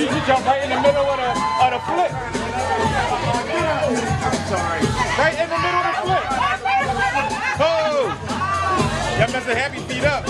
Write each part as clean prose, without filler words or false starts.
You jump right in the middle of the flip. I'm sorry. Right in the middle of the flip. Oh! Y'all must have had me beat up.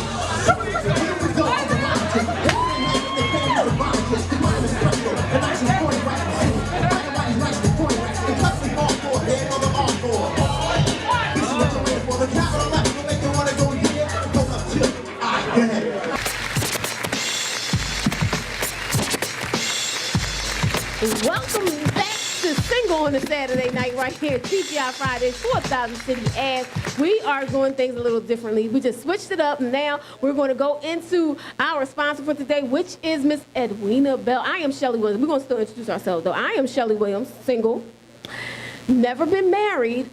Welcome back to Single on a Saturday night right here at TGI Fridays, 4000 City Ave. We are doing things a little differently. We just switched it up, and now we're going to go into our sponsor for today, which is Miss Edwina Bell. I am Shelly Williams. We're going to still introduce ourselves, though. I am Shelly Williams, single, never been married,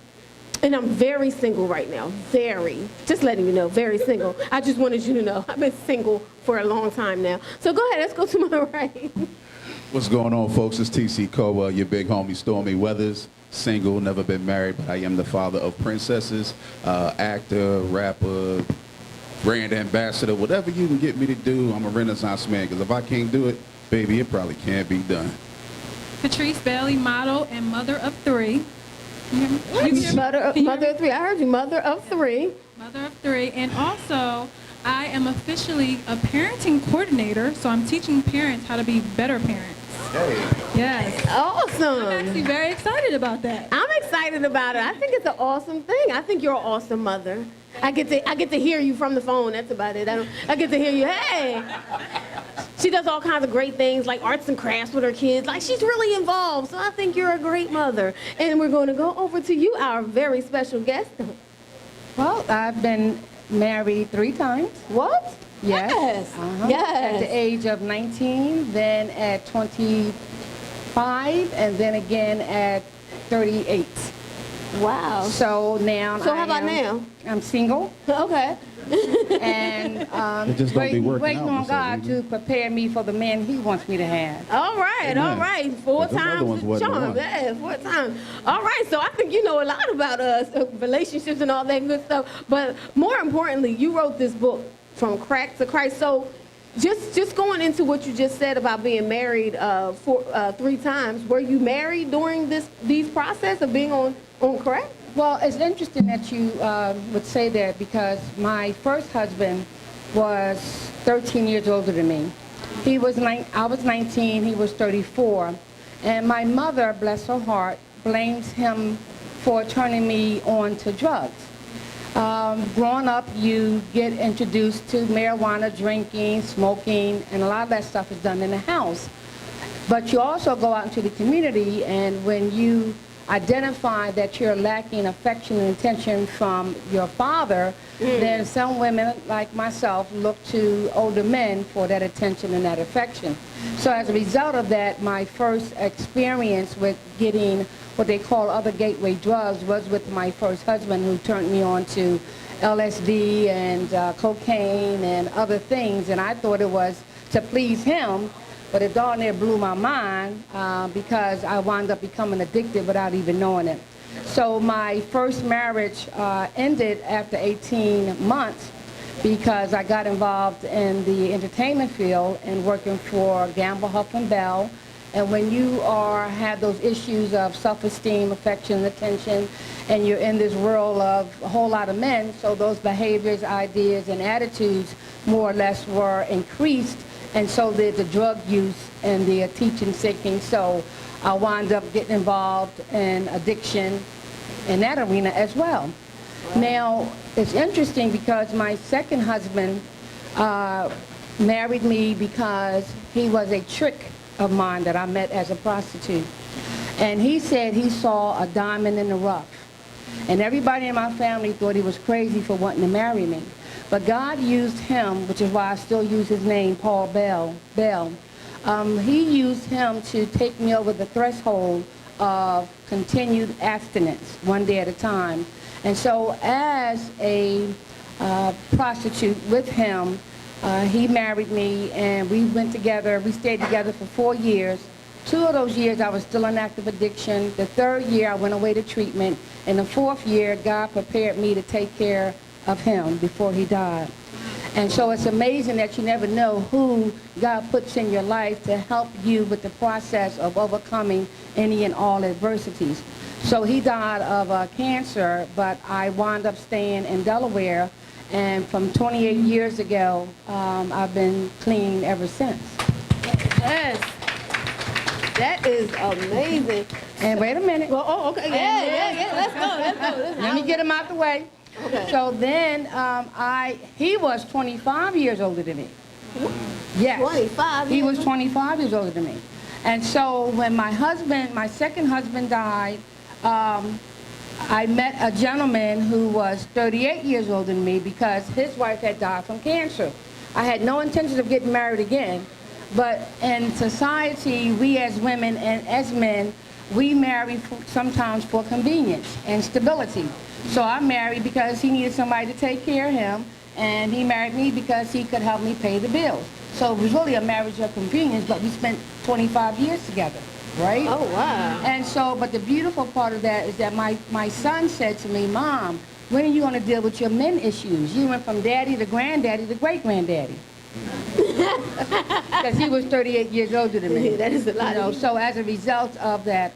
and I'm very single right now. Very. Just letting you know, very single. I just wanted you to know I've been single for a long time now. So go ahead. Let's go to my right. What's going on, folks? It's TC Koa, your big homie Stormy Weathers. Single, never been married, but I am the father of princesses, actor, rapper, brand ambassador, whatever you can get me to do. I'm a Renaissance man, because if I can't do it, baby, it probably can't be done. Patrice Bailey, model and mother of three. Mother of three. I heard you, mother of three. Mother of three. And also, I am officially a parenting coordinator, so I'm teaching parents how to be better parents. Hey. Yes. Awesome. I'm actually very excited about that. I'm excited about it. I think it's an awesome thing. I think you're an awesome mother. I get to hear you from the phone. That's about it. I get to hear you. Hey. She does all kinds of great things like arts and crafts with her kids. Like, she's really involved. So I think you're a great mother. And we're going to go over to you, our very special guest. Well, I've been married 3 times. What? Yes. Yes. Yes. At the age of 19, then at 25, and then again at 38. Wow. So now So how about now? I'm single. Okay. And just don't be working waiting out on for some God reason. to prepare me for the man He wants me to have. All right, Amen. all right. 4 Those other ones times the wasn't charm. one. Yeah, 4 times. All right, so I think you know a lot about relationships and all that good stuff. But more importantly, you wrote this book, From Crack to Christ. So just going into what you just said about being married 3 times, were you married during these process of being on crack? Well, it's interesting that you would say that, because my first husband was 13 years older than me. I was 19, he was 34. And my mother, bless her heart, blames him for turning me on to drugs. Growing up, you get introduced to marijuana, drinking, smoking, and a lot of that stuff is done in the house. But you also go out into the community, and when you identify that you're lacking affection and attention from your father, then some women, like myself, look to older men for that attention and that affection. So as a result of that, my first experience with getting what they call other gateway drugs was with my first husband, who turned me on to LSD and cocaine and other things, and I thought it was to please him. But it darn near blew my mind because I wound up becoming addicted without even knowing it. So my first marriage ended after 18 months because I got involved in the entertainment field and working for Gamble, Huff and Bell. And when you have those issues of self-esteem, affection, attention, and you're in this world of a whole lot of men, so those behaviors, ideas, and attitudes more or less were increased. And so did the drug use and the teaching seeking. So I wound up getting involved in addiction in that arena as well. Now, it's interesting because my second husband married me because he was a trick of mine that I met as a prostitute. And he said he saw a diamond in the rough. And everybody in my family thought he was crazy for wanting to marry me. But God used him, which is why I still use his name, Paul Bell. He used him to take me over the threshold of continued abstinence, one day at a time. And so as a prostitute with him, he married me, and we went together. We stayed together for 4 years. 2 of those years, I was still in active addiction. The 3rd year, I went away to treatment. And the 4th year, God prepared me to take care of him before he died. And so it's amazing that you never know who God puts in your life to help you with the process of overcoming any and all adversities. So he died of cancer, but I wound up staying in Delaware. And from 28 years ago, I've been clean ever since. Yes. That is amazing. And wait a minute. Well, oh, okay. Yeah. Let's go. Let me get him out the way. Okay. So then he was 25 years older than me. Yes. 25 He years? was 25 years older than me. And so when my second husband died, I met a gentleman who was 38 years older than me because his wife had died from cancer. I had no intention of getting married again. But in society, we as women and as men, we marry sometimes for convenience and stability. So I married because he needed somebody to take care of him, and he married me because he could help me pay the bills. So it was really a marriage of convenience, but we spent 25 years together, right? Oh, wow. And so, but the beautiful part of that is that my son said to me, Mom, when are you going to deal with your men issues? You went from daddy to granddaddy to great-granddaddy. Because he was 38 years older than me. That is a lot. So as a result of that,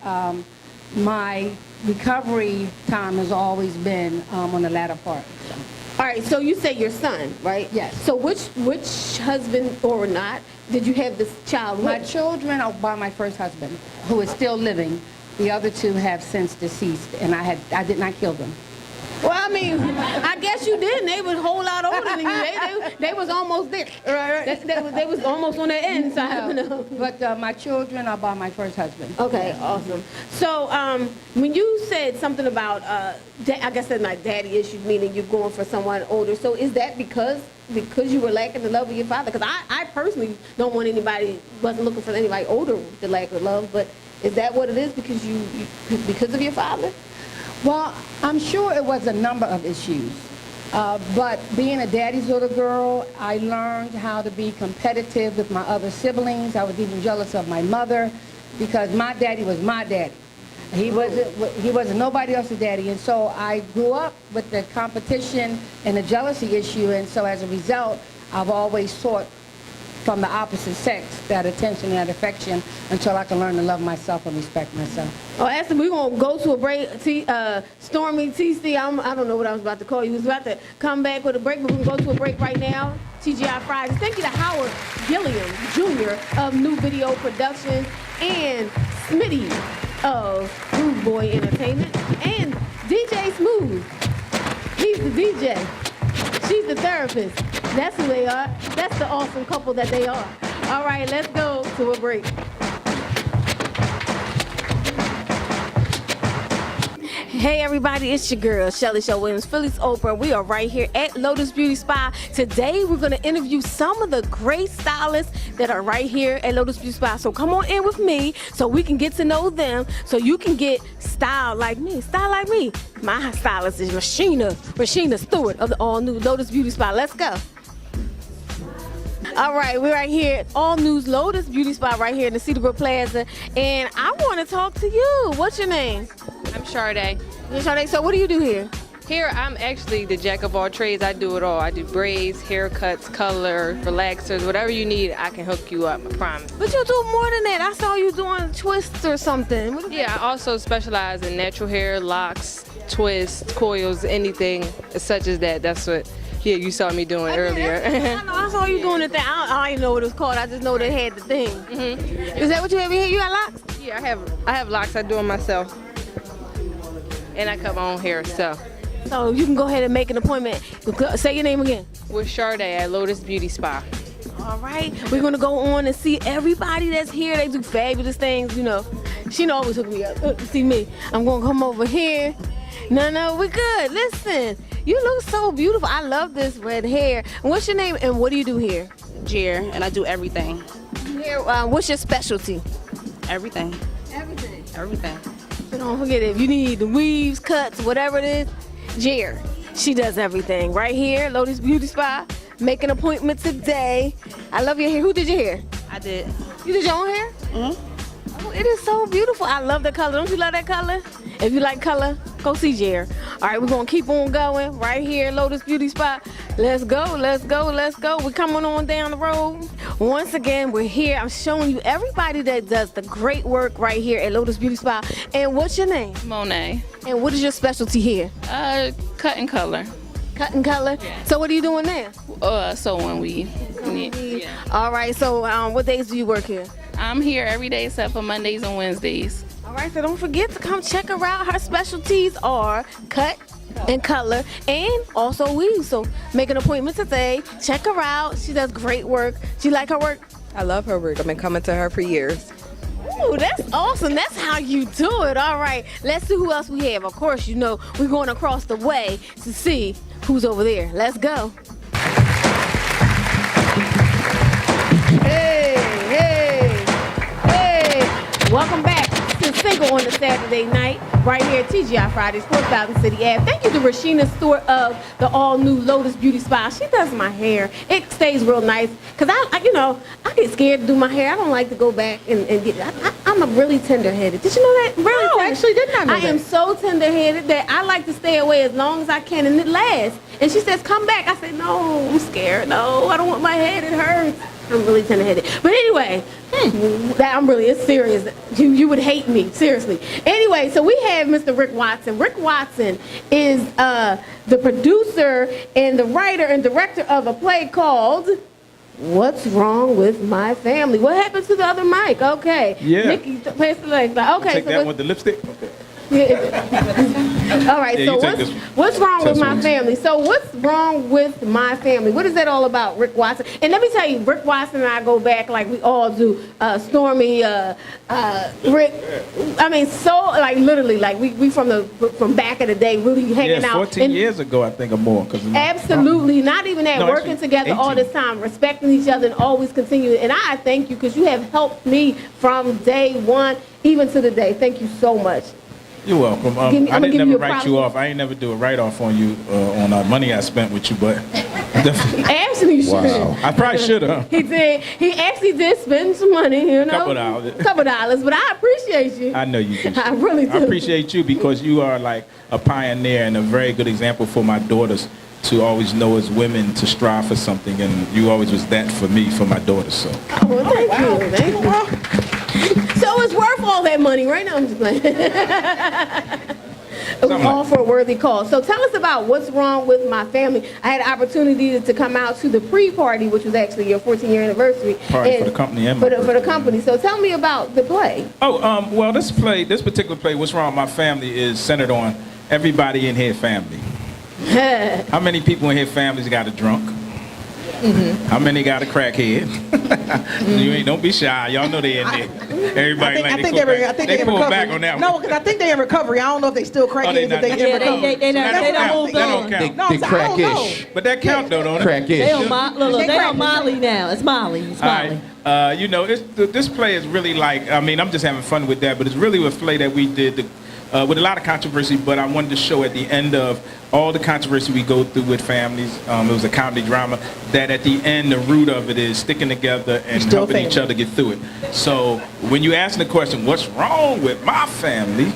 my recovery time has always been on the latter part. So. All right, so you say your son, right? Yes. So which husband or not did you have this child with? My children are by my first husband, who is still living. The other 2 have since deceased, and I did not kill them. Well, I mean, I guess you didn't. They was a whole lot older than you. They was almost there. Right. They was almost on their end side. No. But my children are by my first husband. Okay, awesome. So when you said something about, I guess that's my daddy issues, meaning you're going for someone older. So is that because you were lacking the love of your father? Because I personally don't want wasn't looking for anybody older to lack the love. But is that what it is? Because of your father? Well, I'm sure it was a number of issues. But being a daddy's little girl, I learned how to be competitive with my other siblings. I was even jealous of my mother because my daddy was my daddy. He wasn't nobody else's daddy. And so I grew up with the competition and the jealousy issue. And so as a result, I've always sought from the opposite sex that attention and that affection until I can learn to love myself and respect myself. Oh, Ashley, we're going to go to a break. Stormy, TC, I don't know what I was about to call you. We was about to come back with a break, but we're going to go to a break right now. TGI Fridays. Thank you to Howard Gilliam Jr. of New Video Productions and Smitty of Groove Boy Entertainment and DJ Smooth. He's the DJ. She's the therapist. That's who they are. That's the awesome couple that they are. All right, let's go to a break. Hey everybody, it's your girl, Shelly Show Williams, Philly's Oprah. We are right here at Lotus Beauty Spa. Today we're going to interview some of the great stylists that are right here at Lotus Beauty Spa. So come on in with me so we can get to know them so you can get styled like me. Style like me. My stylist is Rashina Stewart of the all-new Lotus Beauty Spa. Let's go. All right, we're right here at All News Lotus Beauty Spa right here in the Cedarbrook Plaza. And I want to talk to you. What's your name? I'm Sade. You're Sade. So what do you do here? Here, I'm actually the jack of all trades. I do it all. I do braids, haircuts, color, relaxers, whatever you need, I can hook you up, I promise. But you do more than that. I saw you doing twists or something. Yeah, I also specialize in natural hair, locks, twists, coils, anything such as that. That's what you saw me doing earlier. I saw you doing the thing. I didn't know what it was called. I just know they had the thing. Mm-hmm. Is that what you have here? You got locks? Yeah, I have locks. I do them myself. And I cut my own hair, so you can go ahead and make an appointment. Say your name again. With Sade at Lotus Beauty Spa. All right, we're gonna go on and see everybody that's here. They do fabulous things, you know. She always hook me up. See me. I'm gonna come over here. No, we're good. Listen, You look so beautiful. I love this red hair. And what's your name and what do you do here? Jer, and I do everything. Here, what's your specialty? Everything. Everything. Everything. So don't forget, if you need the weaves, cuts, whatever it is, Jer, she does everything. Right here, Lotus Beauty Spa. Make an appointment today. I love your hair. Who did your hair? I did. You did your own hair? Mm-hmm. Oh, it is so beautiful. I love the color. Don't you love that color? If you like color, go see Jer. All right, we're going to keep on going right here, Lotus Beauty Spa. Let's go, let's go, let's go. We're coming on down the road. Once again, we're here. I'm showing you everybody that does the great work right here at Lotus Beauty Spa. And what's your name? Monet. And what is your specialty here? Cut and color. Cut and color? Yeah. So what are you doing now? Sewing weave. Yeah. All right, so what days do you work here? I'm here every day except for Mondays and Wednesdays. All right, so don't forget to come check her out. Her specialties are cut and color and also weave. So make an appointment today. Check her out. She does great work. Do you like her work? I love her work. I've been coming to her for years. Ooh, that's awesome. That's how you do it. All right, let's see who else we have. Of course, you know, we're going across the way to see who's over there. Let's go. Hey, hey, hey. Welcome back to Single on the Saturday night, right here at TGI Fridays, 4000 City Ave. Thank you to Rashina Stewart of the all-new Lotus Beauty Spa. She does my hair. It stays real nice. Because, I get scared to do my hair. I don't like to go back and get it. I'm a really tender-headed. Did you know that? Really No, actually did not know that. I am so tender-headed that I like to stay away as long as I can, and it lasts. And she says, come back. I said, no, I'm scared. No, I don't want my head. It hurts. I'm really tender-headed. But anyway, it's serious. You would hate me, seriously. Anyway, so we have Mr. Rick Watson. Rick Watson is the producer and the writer and director of a play called What's Wrong with My Family? What happened to the other mic? Okay. Yeah. Nikki, pass the leg. Okay. Take So that with the lipstick. Okay. all right, Yeah, so you take this what's wrong with test my one. family? So what's wrong with my family? What is that all about, Rick Watson? And let me tell you, Rick Watson and I go back like we all do. Stormy, Rick, I mean, so like literally, like we from back in the day, really hanging Yeah, out. 14 And years ago, I think, or more. absolutely, not even that. No, Working actually, together all 18. this time, respecting each other, and always continue. And I thank you because you have helped me from day one, even to the day. Thank you so much. You're welcome. I'ma give I didn't you never a write you problem. off. I ain't never do a write-off on you on money I spent with you, but definitely. Actually, you should. Wow. I probably should have. He did. He actually did spend some money, you know. Couple dollars, but I appreciate you. I know you do. I really do. I appreciate you because you are like a pioneer and a very good example for my daughters to always know as women to strive for something, and you always was that for me, for my daughters. So. Well, thank you. Thank you. So it's worth all that money, right? Now I'm just playing. It was all for a worthy cause. So tell us about what's wrong with my family. I had an opportunity to come out to the pre-party, which was actually your 14-year anniversary. Party for the company and for my the company. So tell me about the play. Oh, well, this particular play, What's Wrong with My Family, is centered on everybody in here family. How many people in here families got a drunk? Mm-hmm. How many got a crackhead? Don't be shy. Y'all know they in there. Everybody they pull back on that one. No, because I think they're in recovery. I don't know if they still crackheads, but they in recovery. They don't move on. That don't count. No, I'm saying, I don't know. But that count though, don't it? Crackish. They on Molly now. It's Molly. It's Molly. All right. This play is really like, I'm just having fun with that, but it's really a play that we did with a lot of controversy, but I wanted to show at the end of all the controversy we go through with families, it was a comedy drama, that at the end, the root of it is sticking together and helping each other get through it. So when you ask the question, what's wrong with my family?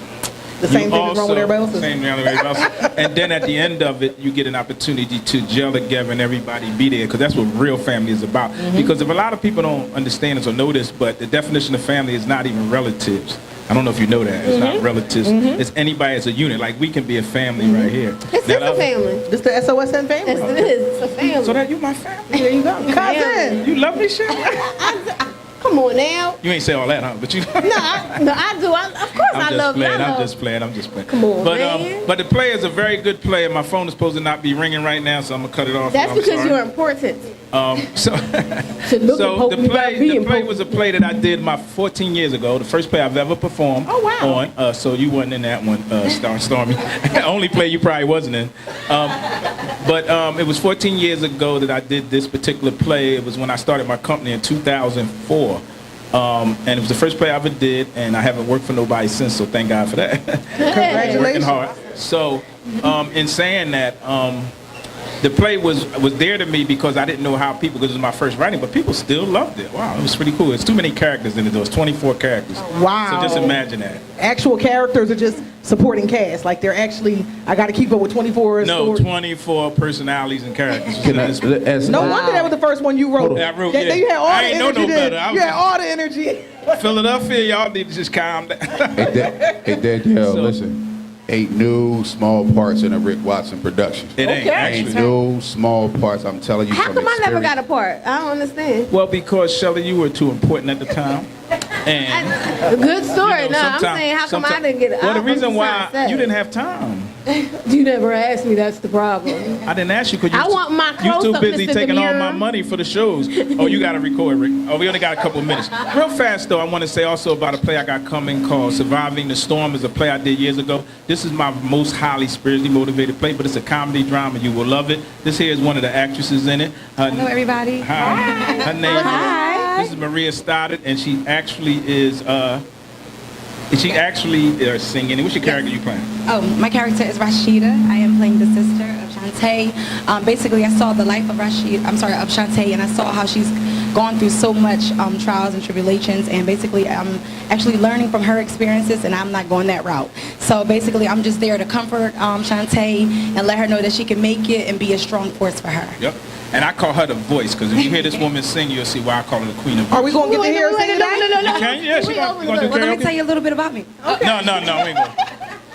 The same thing that's wrong with everybody else's. Same thing with everybody else. And then at the end of it, you get an opportunity to gel together and everybody be there, because that's what real family is about. Mm-hmm. Because if a lot of people don't understand this or know this, but the definition of family is not even relatives. I don't know if you know that. It's not relatives. It's anybody as a unit. Like, we can be a family right here. It's just a family. This the SOSN family? Yes, it is. It's a family. So that you my family. There you go. Cousin. You love me, shit? Come Come on now. You ain't say all that, huh? But you. No, I do. Of course I love you. I'm just playing. Come on, but, man. But the player is a very good player. My phone is supposed to not be ringing right now, so I'm gonna cut it off. That's because you're important. So the play was a play that I did 14 years ago. The first play I've ever performed on. So you wasn't in that one, Stormy. Only play you probably wasn't in. But it was 14 years ago that I did this particular play. It was when I started my company in 2004. And it was the first play I ever did, and I haven't worked for nobody since, so thank God for that. Congratulations. Working hard. So in saying that, the play was there to me because I didn't know how people, because it was my first writing, but people still loved it. Wow, it was pretty cool. There's too many characters in it. There was 24 characters. Wow. So just imagine that. Actual characters are just supporting cast. Like they're actually, I got to keep up with 24 No, stories. 24 personalities and characters. No wonder that was the first one you wrote. I wrote, That you had all I the ain't know energy no then. better. You had all the energy. Philadelphia, y'all need to just calm down. Hey, Danielle, listen. Ain't no small parts in a Rick Watson production. It ain't, Ain't no small parts. I'm telling you How from come I experience. never got a part? I don't understand. Well, because, Shelly, you were too important at the time. And Good story. you know, No, I'm saying how come I didn't get it? Well, the I'm reason just why trying to say. you didn't have time. You never asked me. That's the problem. I didn't ask you because I want my you too close-up, busy Mr. taking all Demure. my money for the shows. Oh, you got to record, Rick. Oh, we only got a couple of minutes. Real fast, though, I want to say also about a play I got coming called Surviving the Storm. Is a play I did years ago. This is my most highly spiritually motivated play, but it's a comedy drama. You will love it. This here is one of the actresses in it. Hello, everybody. Hi. Her name is, this is Maria Stoddard, and she actually is singing. What's your character you playing? Oh, my character is Rashida. I am playing the sister of Shantae. Basically, I saw the life of Shantae, and I saw how she's gone through so much trials and tribulations, and basically I'm actually learning from her experiences, and I'm not going that route. So basically, I'm just there to comfort Shantae and let her know that she can make it and be a strong force for her. Yep. And I call her the voice, because if you hear this woman sing, you'll see why I call her the queen of voice. Are we going to get to hear her sing tonight? No. You can? Yeah, she gonna do Well, let karaoke? me tell you a little bit about me. No, we ain't gonna.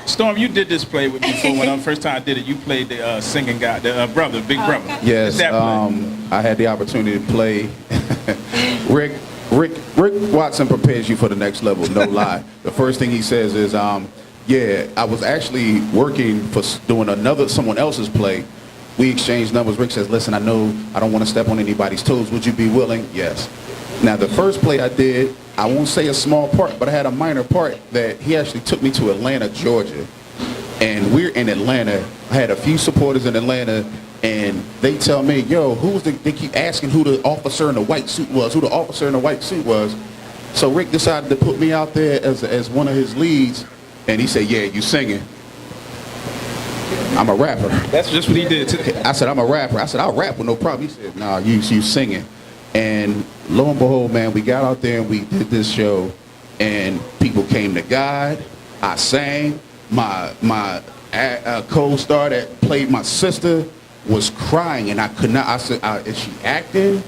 Storm, you did this play with me before. When the first time I did it, you played the singing guy, the brother, big brother. Yes, That play. I had the opportunity to play. Rick Watson prepares you for the next level, no lie. The first thing he says is, yeah, I was actually working for doing someone else's play. We exchanged numbers. Rick says, listen, I know I don't want to step on anybody's toes. Would you be willing? Yes. Now, the first play I did, I won't say a small part, but I had a minor part that he actually took me to Atlanta, Georgia. And we're in Atlanta. I had a few supporters in Atlanta, and they tell me, yo, they keep asking who the officer in the white suit was, So Rick decided to put me out there as one of his leads, and he said, yeah, you singing. I'm a rapper. That's just what he did today. I said, I'm a rapper. I said, I'll rap with no problem. He said, nah, you singing. And lo and behold, man, we got out there and we did this show, and people came to God. I sang. My co-star that played my sister was crying, and I could not. I said, is she acting?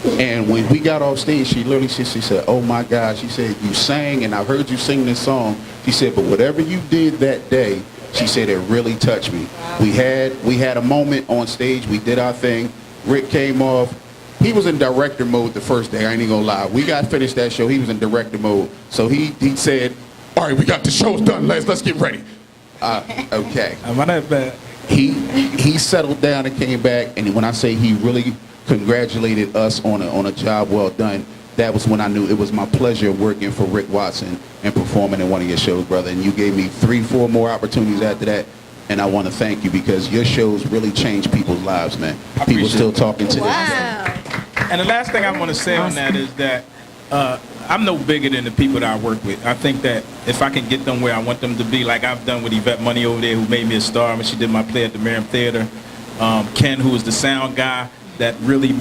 And when we got off stage, she literally she said, oh my God. She said, you sang, and I heard you sing this song. She said, but whatever you did that day, she said, it really touched me. We had a moment on stage. We did our thing. Rick came off. He was in director mode the first day. I ain't even gonna lie. We got finished that show. He was in director mode. So he said, all right, we got the show done. Let's get ready. Okay. Am I that bad? He settled down and came back. And when I say he really congratulated us on a job well done, that was when I knew it was my pleasure working for Rick Watson and performing in one of your shows, brother. And you gave me 3-4 more opportunities after that. And I want to thank you because your shows really changed people's lives, man. People still talking to Wow. And the last thing I want to say on that is that I'm no bigger than the people that I work with. I think that if I can get them where I want them to be, like I've done with Yvette Money over there, who made me a star when she did my play at the Merriam Theater. Ken, who was the sound guy that really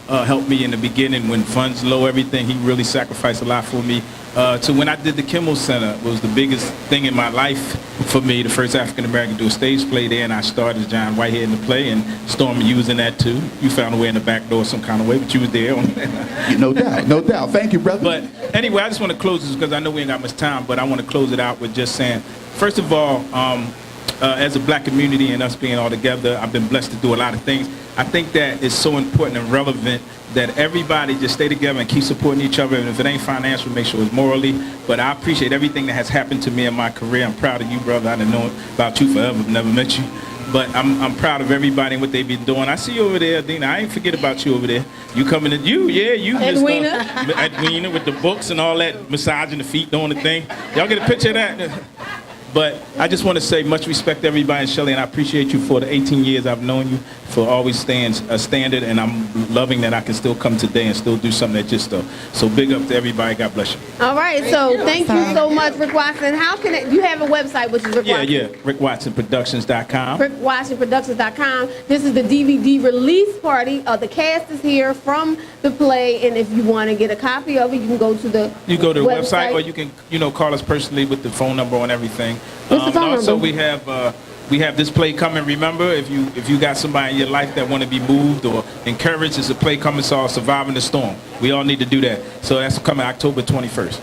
helped me in the beginning when funds low, everything. He really sacrificed a lot for me. To when I did the Kimmel Center, was the biggest thing in my life for me, the first African American to do a stage play there, and I starred as John Whitehead in the play, and Stormy, you was in that too. You found a way in the back door some kind of way, but you was there. No doubt. Thank you, brother. But anyway, I just want to close this because I know we ain't got much time, but I want to close it out with just saying, first of all, as a black community and us being all together, I've been blessed to do a lot of things. I think that it's so important and relevant that everybody just stay together and keep supporting each other. And if it ain't financial, make sure it's morally. But I appreciate everything that has happened to me in my career. I'm proud of you, brother. I didn't know about you forever, never met you. But I'm proud of everybody and what they've been doing. I see you over there, Dina. I ain't forget about you over there. You coming to you, Edwina. Edwina with the books and all that, massaging the feet, doing the thing. Y'all get a picture of that? But I just want to say much respect to everybody, Shelly, and I appreciate you for the 18 years I've known you, for always staying a standard, and I'm loving that I can still come today and still do something that just so big up to everybody. God bless you. All right, so thank you so much, Rick Watson. How can you have a website, which is Rick Watson? Yeah, RickWatsonProductions.com. RickWatsonProductions.com. This is the DVD release party. The cast is here from the play, and if you want to get a copy of it, you can go to the website, or you can call us personally with the phone number and everything. What's the phone also, number? we have this play coming. Remember, if you got somebody in your life that want to be moved or encouraged, there's a play coming called Surviving the Storm. We all need to do that. So that's coming October 21st.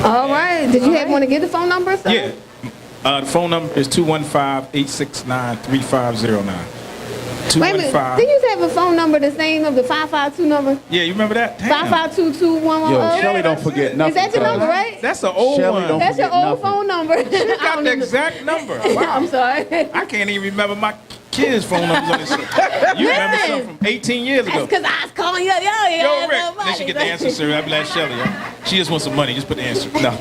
All right. Did you want to get the phone number? So? Yeah. The phone number is 215-869-3509. Wait a minute. Did you have a phone number the same of the 552 number? Yeah, you remember that? 5522110. Yo, Shelly don't forget nothing. Is that your number, right? That's an old Shelly one. don't That's your forget old nothing. phone number. You got the exact number. Wow. I'm sorry. I can't even remember my kids' phone numbers on this shit. You remember something from 18 years ago. That's because I was calling you up. Yo, Rick. Then she get the answer, sir. I'm like, Shelly. She just wants some money. Just put the answer. No.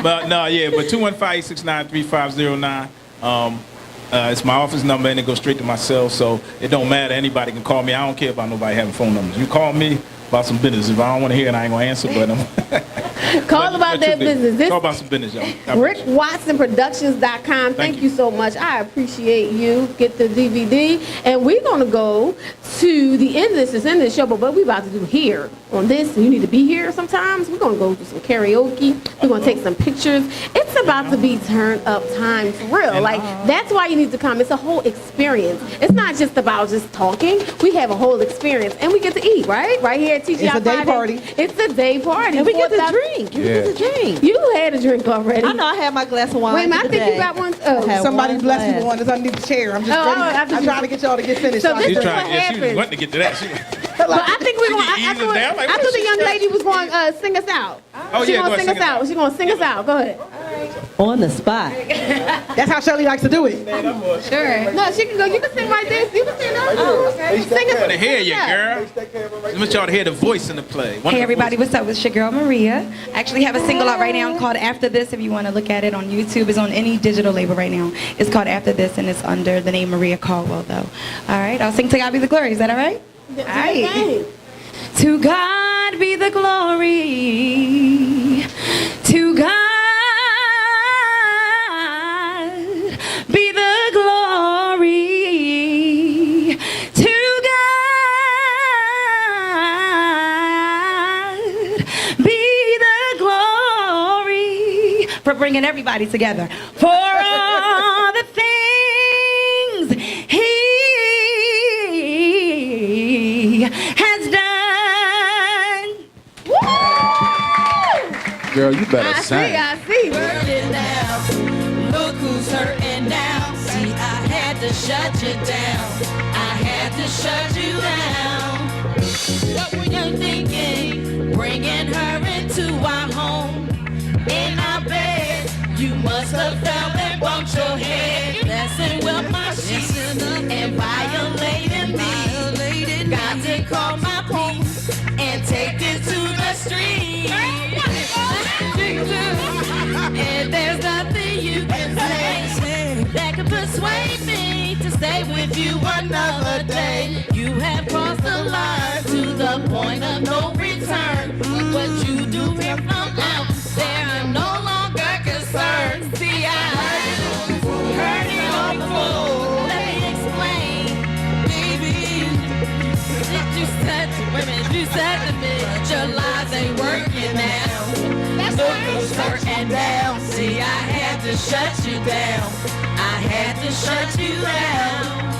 But 215-869-3509. It's my office number, and it goes straight to my cell, so it don't matter. Anybody can call me. I don't care about nobody having phone numbers. You call me about some business. If I don't want to hear it, I ain't going to answer, but call about that business. Call about some business, y'all. RickWatsonProductions.com. Thank you so much. I appreciate you. Get the DVD. And we're going to go to the end of this. It's in the show, but what we about to do here on this, and you need to be here sometimes, we're going to go do some karaoke. We're going to take some pictures. It's about to be turn up time for real. Like, that's why you need to come. It's a whole experience. It's not just about just talking. We have a whole experience. And we get to eat, right? Right here at TGI It's a day Friday. party. It's a day party. And we get to drink. You get to drink. You had a drink already. I know I had my glass of wine. Wait a minute, I think today. you got one. Somebody bless me with one that's underneath the chair. I'm just ready. I'm trying to get y'all to get finished. So this She's is trying. what She was happens. wanting to get to that. But I think we're going. She can ease us down. Like, I what thought the is young she lady was going to sing us out. Oh, She's yeah, going to go sing ahead, us out. She's going to sing us out. Go ahead. On the spot. That's how Shelly likes to do it. Sure. No, she can go. You can sing right there. You can stand up. Oh, okay. Sing us. I want to hear you, girl. I want y'all to hear the voice in the play. Hey everybody, what's up? It's your girl Maria. I actually have a single out right now called After This. If you want to look at it on YouTube, it's on any digital label right now. It's called After This, and it's under the name Maria Caldwell, though. All right, I'll sing To God Be the Glory. Is that all right? All right. To God be the glory. To God be the glory. To God be the glory for bringing everybody together. For all the things He has done. Girl, you better sing. I see. Hurting now. Look who's hurting now. See, I had to shut you down. I had to shut you down. What were you thinking? Bringing her into our home. In our bed. You must have felt and bumped your head. Messing with my sheets and violating me. Got to call my police and take it to the street. And there's nothing you can say that can persuade me to stay with you another day. You have crossed the line to the point of no return. What you do here from out there, I'm no longer concerned. See, I heard it all before. Let me explain, baby. You said to me, your lies ain't working now. Look who's hurting down. See, I had to shut you down. I had to shut you down.